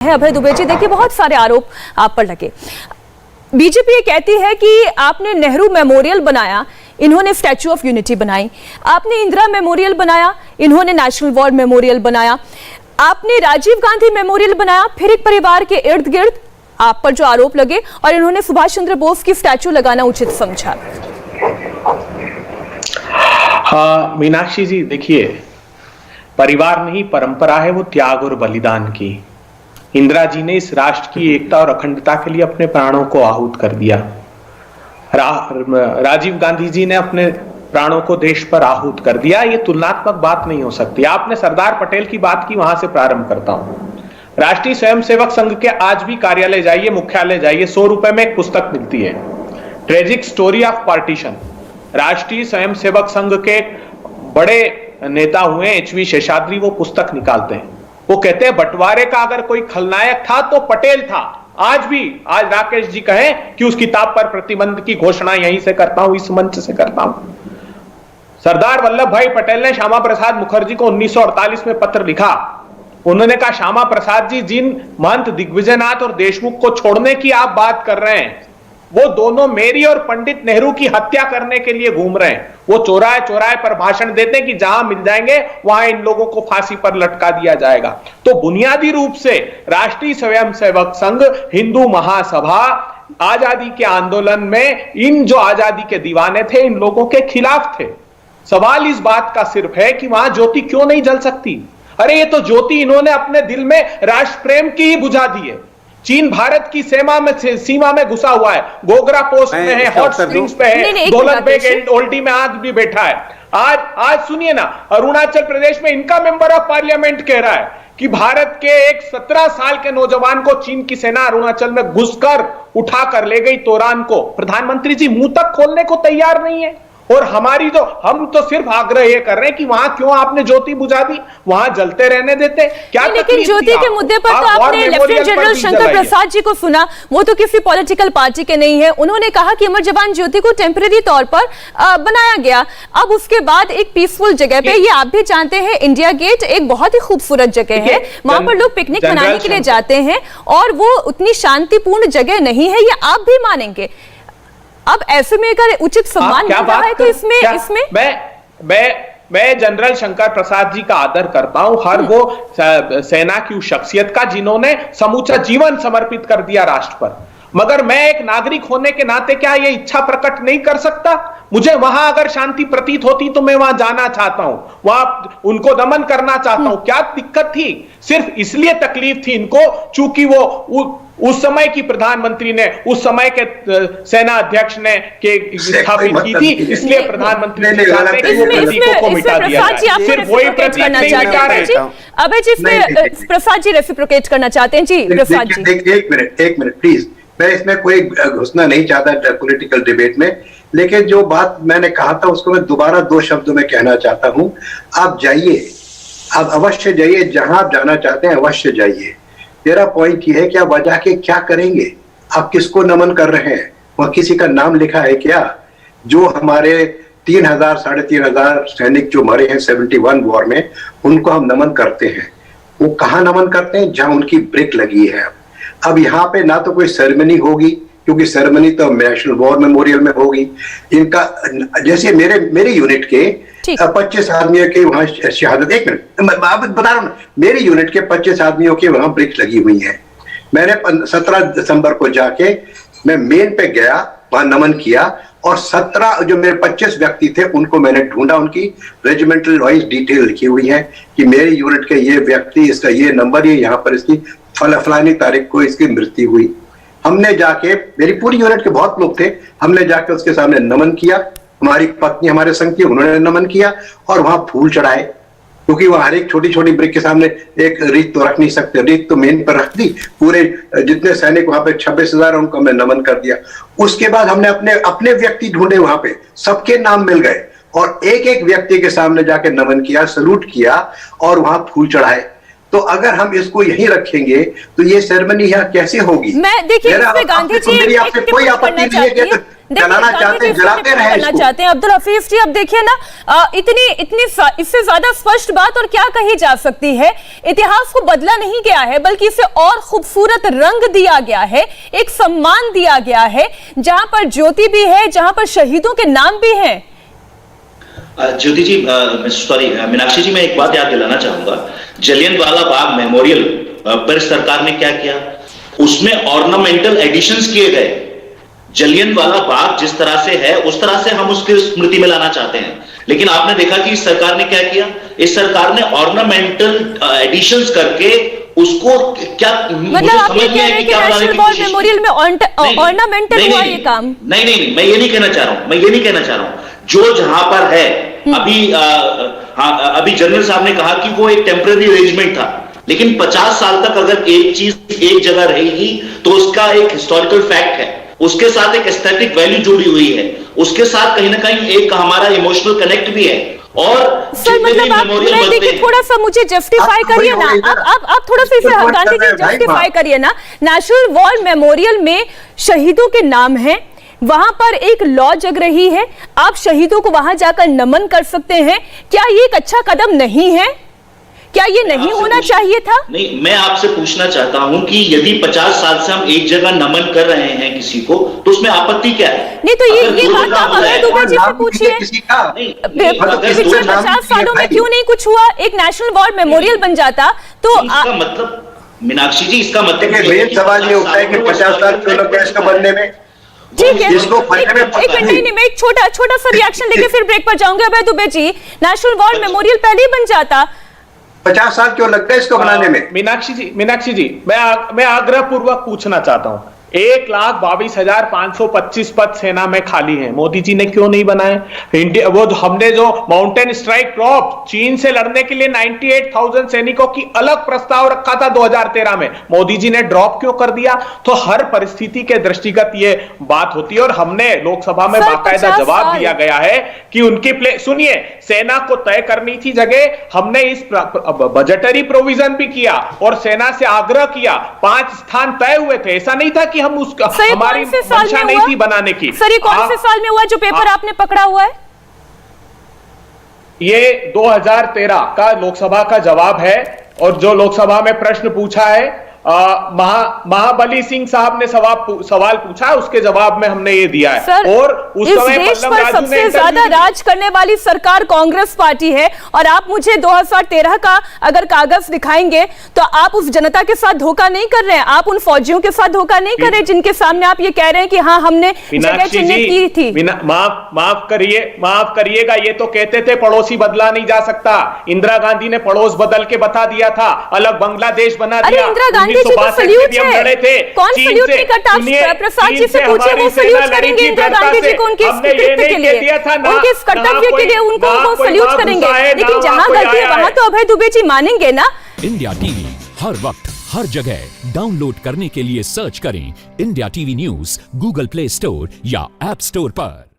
है अभय दुबे जी, देखिए बहुत सारे आरोप आप पर लगे। बीजेपी ये कहती है कि आपने नेहरू मेमोरियल बनाया, इन्होंने स्टैच्यू ऑफ यूनिटी बनाई, आपने इंदिरा मेमोरियल बनाया, इन्होंने नेशनल वॉर मेमोरियल बनाया, आपने राजीव गांधी मेमोरियल बनाया, फिर एक परिवार के इर्द गिर्द आप पर जो आरोप लगे, और इन्होंने सुभाष चंद्र बोस की स्टैच्यू लगाना उचित समझा। हाँ मीनाक्षी जी, देखिए परिवार नहीं परंपरा है वो त्याग और बलिदान की। इंदिरा जी ने इस राष्ट्र की एकता और अखंडता के लिए अपने प्राणों को आहूत कर दिया। राजीव गांधी जी ने अपने प्राणों को देश पर आहूत कर दिया। ये तुलनात्मक बात नहीं हो सकती। आपने सरदार पटेल की बात की, वहां से प्रारंभ करता हूं। राष्ट्रीय स्वयंसेवक संघ के आज भी कार्यालय जाइए, मुख्यालय जाइए, 100 रुपए में एक पुस्तक मिलती है, ट्रेजिक स्टोरी ऑफ पार्टीशन। राष्ट्रीय स्वयंसेवक संघ के बड़े नेता हुए HV शेषाद्री, वो पुस्तक निकालते हैं। वो कहते हैं बंटवारे का अगर कोई खलनायक था तो पटेल था। आज भी, आज राकेश जी कहें कि उस किताब पर प्रतिबंध की घोषणा यहीं से करता हूं, इस मंच से करता हूं। सरदार वल्लभ भाई पटेल ने श्यामा प्रसाद मुखर्जी को 1948 में पत्र लिखा। उन्होंने कहा, श्यामा प्रसाद जी, जिन महंत दिग्विजयनाथ और देशमुख को छोड़ने की आप बात कर रहे हैं, वो दोनों मेरी और पंडित नेहरू की हत्या करने के लिए घूम रहे हैं। वो चौराहे चौराहे पर भाषण देते हैं कि जहां मिल जाएंगे वहां इन लोगों को फांसी पर लटका दिया जाएगा। तो बुनियादी रूप से राष्ट्रीय स्वयंसेवक संघ, हिंदू महासभा आजादी के आंदोलन में इन जो आजादी के दीवाने थे, इन लोगों के खिलाफ थे। सवाल इस बात का सिर्फ है कि वहां ज्योति क्यों नहीं जल सकती। अरे ये तो ज्योति इन्होंने अपने दिल में राष्ट्र प्रेम की ही बुझा दी है। चीन भारत की सीमा में घुसा हुआ है, गोगरा पोस्ट में है, हॉट स्प्रिंग्स पे है, दौलत बेग ओल्डी में आज भी बैठा है। आज सुनिए ना, अरुणाचल प्रदेश में इनका मेंबर ऑफ पार्लियामेंट कह रहा है कि भारत के एक 17 साल के नौजवान को चीन की सेना अरुणाचल में घुसकर उठाकर ले गई तोरान को। प्रधानमंत्री जी मुंह तक खोलने को तैयार नहीं है। और हम तो सिर्फ आग्रह ये कर रहे हैं कि वहां क्यों आपने ज्योति बुझा दी, वहां जलते रहने देते क्या। लेकिन ज्योति के मुद्दे पर तो आपने लेफ्टिनेंट जनरल शंकर प्रसाद जी को सुना, वो तो किसी पॉलिटिकल पार्टी के नहीं है। उन्होंने कहा कि अमर जवान ज्योति को टेम्परेरी तौर पर बनाया गया। अब उसके बाद एक पीसफुल जगह पे, ये आप भी जानते हैं, इंडिया गेट एक बहुत ही खूबसूरत जगह है, वहां पर लोग पिकनिक मनाने के लिए जाते हैं, और वो उतनी शांतिपूर्ण जगह नहीं है, ये आप भी मानेंगे। अब ऐसे में अगर उचित सम्मान मिल रहा है तो इसमें मैं जनरल शंकर प्रसाद जी का आदर करता हूं, हर वो सेना की उस शख्सियत का जिन्होंने समूचा जीवन समर्पित कर दिया राष्ट्र पर। मगर मैं एक नागरिक होने के नाते क्या ये इच्छा प्रकट नहीं कर सकता? मुझे वहां अगर शांति प्रतीत होती तो मैं वहां जाना चाहता हूं, वहां उनको दमन करना चाहता हूं। क्या दिक्कत थी? सिर्फ इसलिए तकलीफ थी इनको चूंकि वो उस समय की प्रधानमंत्री ने, उस समय के सेना अध्यक्ष ने स्थापित की थी, इसलिए प्रधानमंत्री ने चाहते कि वो प्रतीकों को मिटा दिया जाए। सिर्फ वही प्रतीक नहीं मिटा रहे। अबे जी, प्रसाद जी रेसिप्रोकेट करना चाहते हैं जी। प्रसाद जी एक मिनट प्लीज, मैं इसमें कोई घुसना नहीं चाहता पॉलिटिकल डिबेट में, लेकिन जो बात मैंने कहा था उसको मैं दोबारा 2 शब्दों में कहना चाहता हूं। आप जाइए, आप अवश्य जाइए, जहां आप जाना चाहते हैं अवश्य जाइए। मेरा पॉइंट ये है कि आप वजह के क्या करेंगे, आप किसको नमन कर रहे हैं? वह किसी का नाम लिखा है क्या? जो हमारे 3,000 साढ़े 3,000 सैनिक जो मरे हैं 71 वॉर में, उनको हम नमन करते हैं। वो कहाँ नमन करते हैं? जहां उनकी ब्रिक लगी है। अब यहाँ पे ना तो कोई सेरेमनी होगी, क्योंकि सेरेमनी तो नेशनल वॉर मेमोरियल में होगी। इनका जैसे मेरे यूनिट के 25 आदमियों के वहां शहादत, एक मिनट बता रहा हूं, मेरी यूनिट के 25 आदमियों के वहां ब्रिक्स लगी हुई हैं। मैंने 17 दिसंबर को जाके मैं मेन पे गया, वहां नमन किया, और 17 जो मेरे 25 व्यक्ति थे उनको मैंने ढूंढा, उनकी रेजिमेंटल वाइज डिटेल लिखी हुई है कि मेरे यूनिट के ये व्यक्ति, इसका ये नंबर, ये यहाँ पर इसकी फलानी तारीख को इसकी मृत्यु हुई। हमने जाके, मेरी पूरी यूनिट के बहुत लोग थे, हमने जाके उसके सामने नमन किया। हमारी पत्नी हमारे संग थी, उन्होंने नमन किया और वहां फूल चढ़ाए, क्योंकि वहां हर एक छोटी छोटी ब्रिक के सामने एक रीत तो रख नहीं सकते। रीत तो मेन पर रख दी, पूरे जितने सैनिक वहां पे 26,000 उनको हमने नमन कर दिया। उसके बाद हमने अपने व्यक्ति ढूंढे, वहां पे सबके नाम मिल गए, और एक एक व्यक्ति के सामने जाके नमन किया, सलूट किया और वहां फूल चढ़ाए। तो अगर हम इसको यहीं रखेंगे तो ये सेरेमनी यहाँ कैसे होगी? मैं देखिए, गांधी जी मेरी आपसे कोई आपत्ति नहीं है कि जलाना चाहते हैं, जलाते रहे करना चाहते हैं। अब्दुल हफीज जी, अब देखिए ना, इससे ज्यादा स्पष्ट बात और क्या कही जा सकती है। इतिहास को बदला नहीं गया है, बल्कि इसे और खूबसूरत रंग दिया गया है, एक सम्मान दिया गया है, जहां पर ज्योति भी है, जहां पर शहीदों के नाम भी हैं। ज्योति जी, सॉरी मीनाक्षी जी, मैं एक बात याद दिलाना चाहूंगा। जलियांवाला बाग मेमोरियल पर सरकार ने क्या किया, उसमें ऑर्नामेंटल एडिशंस किए गए। जलियांवाला बाग जिस तरह से है उस तरह से हम उसकी स्मृति में लाना चाहते हैं, लेकिन आपने देखा कि इस सरकार ने क्या किया, इस सरकार ने ऑर्नामेंटल एडिशंस करके उसको क्या, मतलब आप ये कह रहे हैं कि नेशनल वॉर मेमोरियल में ऑर्नामेंटल हुआ ये काम? नहीं, मैं ये नहीं कहना चाह रहा हूं। जो जहां पर है अभी जनरल साहब ने कहा कि वो एक टेम्पररी अरेंजमेंट था, लेकिन 50 साल तक अगर एक चीज एक जगह रहेगी तो उसका एक हिस्टोरिकल फैक्ट है, उसके साथ एक एस्थेटिक वैल्यू जुड़ी हुई है, उसके साथ कहीं ना कहीं एक हमारा इमोशनल कनेक्ट भी है। और सर मतलब आप, मैं देखिए, थोड़ा सा मुझे जस्टिफाई करिए ना, आप थोड़ा सा इसे गांधी जी जस्टिफाई करिए ना। नेशनल वॉर मेमोरियल में शहीदों के नाम हैं, वहां पर एक लॉ जग रही है, आप शहीदों को वहां जाकर नमन कर सकते हैं। क्या ये एक अच्छा कदम नहीं है? क्या ये नहीं होना चाहिए था? नहीं, मैं आपसे पूछना चाहता हूं कि यदि 50 साल से हम एक जगह नमन कर रहे हैं किसी को, तो उसमें आपत्ति क्या है? नहीं तो ये बात आप अभय दुबे जी से पूछिए। पिछले 50 सालों में क्यों नहीं कुछ हुआ? एक नेशनल वॉर मेमोरियल बन जाता तो इसका मतलब, मीनाक्षी जी, इसका मतलब मेन सवाल ये उठता है कि 50 साल क्यों लग गए इसको बनने में? ठीक है, एक नहीं, मैं एक छोटा सा रिएक्शन लेके फिर ब्रेक पर जाऊंगा। अभय Dubey ji, national war memorial पहले ही बन जाता, 50 साल क्यों लगता है इसको बनाने में? मीनाक्षी जी, मैं आग्रह पूर्वक पूछना चाहता हूं, 1,22,525 पद सेना में खाली हैं, मोदी जी ने क्यों नहीं बनाए? वो हमने जो माउंटेन स्ट्राइक ड्रॉप चीन से लड़ने के लिए 98,000 सैनिकों की अलग प्रस्ताव रखा था 2013 में, मोदी जी ने ड्रॉप क्यों कर दिया? तो हर परिस्थिति के दृष्टिगत ये बात होती है, और हमने लोकसभा में बाकायदा जवाब दिया गया है कि उनकी सुनिए, सेना को तय करनी थी जगह, हमने इस बजटरी प्रोविजन भी किया और सेना से आग्रह किया, 5 स्थान तय हुए थे, ऐसा नहीं था कि हम उसका हमारी मंशा नहीं थी बनाने की। सर, ये कौन से साल में हुआ जो पेपर आपने पकड़ा हुआ है? ये 2013 का लोकसभा का जवाब है, और जो लोकसभा में प्रश्न पूछा है, महाबली सिंह साहब ने सवाल पूछा, उसके जवाब में हमने ये दिया है। सर, और उस समय देश पर सबसे ज्यादा राज करने वाली सरकार कांग्रेस पार्टी है, और आप मुझे 2013 का अगर कागज दिखाएंगे तो आप उस जनता के साथ धोखा नहीं कर रहे हैं, आप उन फौजियों के साथ धोखा नहीं कर रहे जिनके सामने आप ये कह रहे हैं कि हाँ हमने जगह चिन्हित की थी। माफ करिएगा, ये तो कहते थे पड़ोसी बदला नहीं जा सकता, इंदिरा गांधी ने पड़ोस बदल के बता दिया था, अलग बांग्लादेश बना दिया। इंदिरा गांधी जी को सल्यूट है, कौन सल्यूट नहीं करता? प्रसाद जी से पूछिए, वो सल्यूट करेंगे इंदिरा गांधी जी को उनके कृत्य के लिए, उनके कर्तव्य के लिए, उनको सल्यूट करेंगे। लेकिन जहां गलती है वहां तो अभय दुबे जी मानेंगे ना? इंडिया टीवी हर वक्त हर जगह डाउनलोड करने के लिए सर्च करें India TV news Google play store या ऐप स्टोर पर।